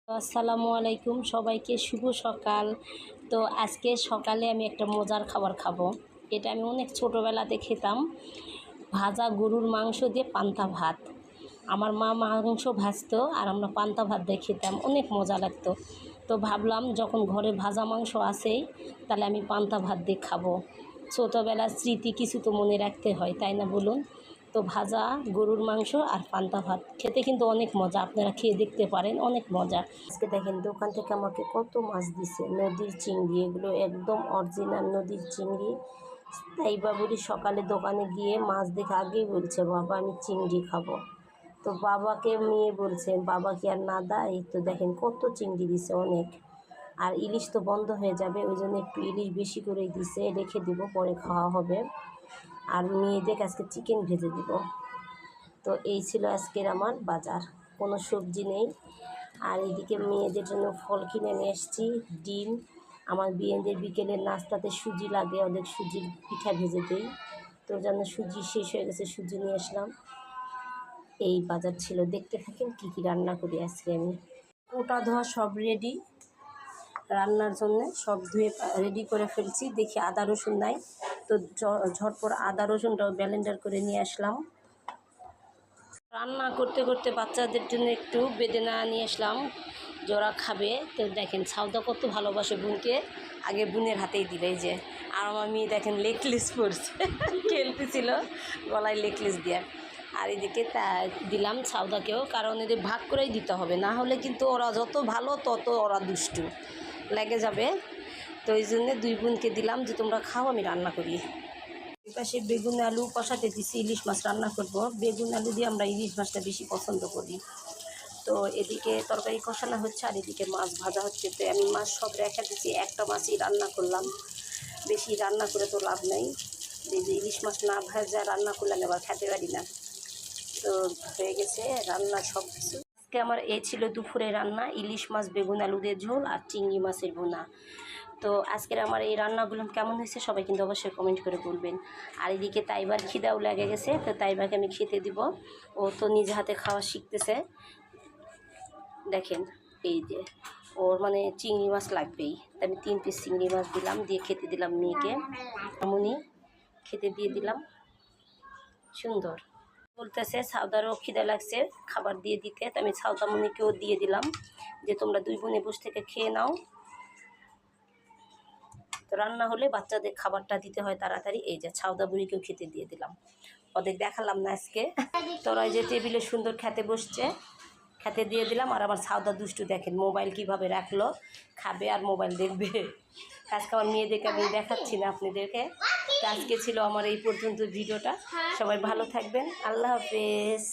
আসসালামু আলাইকুম, সবাইকে শুভ সকাল। তো আজকে সকালে আমি একটা মজার খাবার খাবো। এটা আমি অনেক ছোটোবেলাতে খেতাম। ভাজা গরুর মাংস দিয়ে পান্তা ভাত। আমার মা মাংস ভাজতো আর আমরা পান্তা ভাত দিয়ে খেতাম, অনেক মজা লাগতো। তো ভাবলাম যখন ঘরে ভাজা মাংস আছেই, তাহলে আমি পান্তা ভাত দিয়ে খাবো। ছোটোবেলার স্মৃতি কিছু তো মনে রাখতে হয়, তাই না বলুন? তো ভাজা গরুর মাংস আর পান্তা ভাত খেতে কিন্তু অনেক মজা, আপনারা খেয়ে দেখতে পারেন, অনেক মজা। আজকে দেখেন দোকান থেকে আমাকে কত মাছ দিছে, নদীর চিংড়ি, এগুলো একদম অরিজিনাল নদীর চিংড়ি। তাই বাবুরি সকালে দোকানে গিয়ে মাছ দেখে আগেই বলছে, বাবা আমি চিংড়ি খাবো। তো বাবাকে নিয়ে বলছে, বাবা কি আর না দেয়? তো দেখেন কত চিংড়ি দিছে, অনেক। আর ইলিশ তো বন্ধ হয়ে যাবে, ওই জন্য একটু ইলিশ বেশি করেই দিছে, রেখে দিব, পরে খাওয়া হবে। আর মেয়েদের আজকে চিকেন ভেজে দিব। তো এই ছিল আজকের আমার বাজার, কোনো সবজি নেই। আর এদিকে মেয়েদের জন্য ফল কিনে নিয়ে এসেছি, ডিম। আমার মেয়েদের বিকেলের নাস্তাতে সুজি লাগে, ওদের সুজির পিঠা ভেজে দিই। তো জন্য সুজি শেষ হয়ে গেছে, সুজি নিয়ে আসলাম। এই বাজার ছিল, দেখতে থাকেন কী কী রান্না করি আজকে আমি। ওটা ধোয়া সব রেডি রান্নার জন্য, সব ধুয়ে রেডি করে ফেলছি। দেখি আদা রসুন নাই, তো ঝটপট আদা রসুনটাও ব্লেন্ডার করে নিয়ে আসলাম। রান্না করতে করতে বাচ্চাদের জন্য একটু বেদেনা নিয়ে আসলাম, যে ওরা খাবে। তো দেখেন ছাউদা কত ভালোবাসে বোনকে, আগে বোনের হাতেই দিলে। যে আর আমার মেয়ে দেখেন লেকলেস পরছে, খেলতেছিল গলায় লেকলেস দিয়ে। আর এদিকে তা দিলাম ছাউদাকেও, কারণ এদের ভাগ করেই দিতে হবে, না হলে কিন্তু ওরা যত ভালো তত ওরা দুষ্টু লেগে যাবে। তো এই জন্যে দুই বোনকে দিলাম যে তোমরা খাও, আমি রান্না করি। পাশে বেগুন আলু কষাতে দিচ্ছি, ইলিশ মাছ রান্না করব। বেগুন আলু দিয়ে আমরা ইলিশ মাছটা বেশি পছন্দ করি। তো এদিকে তরকারি কষানো হচ্ছে আর এদিকে মাছ ভাজা হচ্ছে। তো আমি মাছ সব রেখে দিচ্ছি, একটা মাছই রান্না করলাম, বেশি রান্না করে তো লাভ নেই। এই যে ইলিশ মাছ না ভাজা রান্না করলাম, আবার খেতে পারি না। তো হয়ে গেছে রান্না সব কিছু। আজকে আমার এই ছিল দুপুরে রান্না, ইলিশ মাছ বেগুন আলু দিয়ে ঝোল আর চিংড়ি মাছের ভুনা। তো আজকের আমার এই রান্নাগুলো কেমন হয়েছে সবাই কিন্তু অবশ্যই কমেন্ট করে বলবেন। আর এদিকে তাইবার খিদাও লেগে গেছে, তো তাইবাকে আমি খেতে দিব। ও তো নিজে হাতে খাওয়া শিখতেছে। দেখেন এই যে ওর মানে চিংড়ি মাছ লাগবেই, আমি 3 পিস চিংড়ি মাছ দিলাম, দিয়ে খেতে দিলাম মেয়েকে। এমনই খেতে দিয়ে দিলাম, সুন্দর বলতেছে ছাউদারও খিদে লাগছে খাবার দিয়ে দিতে। তো আমি ছাউদামণিকেও দিয়ে দিলাম যে তোমরা দুই বোনে বসে থেকে খেয়ে নাও। তো রান্না হলে বাচ্চাদের খাবারটা দিতে হয় তাড়াতাড়ি। এই যে ছাউদা বুড়িকেও খেতে দিয়ে দিলাম, ওদের দেখালাম না আজকে। তোরা যে টেবিলে সুন্দর খেতে বসছে, খেতে দিয়ে দিলাম। আর আমার ছাউদা দুষ্টু দেখেন মোবাইল কিভাবে রাখলো, খাবে আর মোবাইল দেখবে। আজকে আমার মেয়েদেরকে আমি দেখাচ্ছি না আপনাদেরকে। তো আজকে ছিল আমার এই পর্যন্ত ভিডিওটা, সবাই ভালো থাকবেন, আল্লাহ হাফেজ।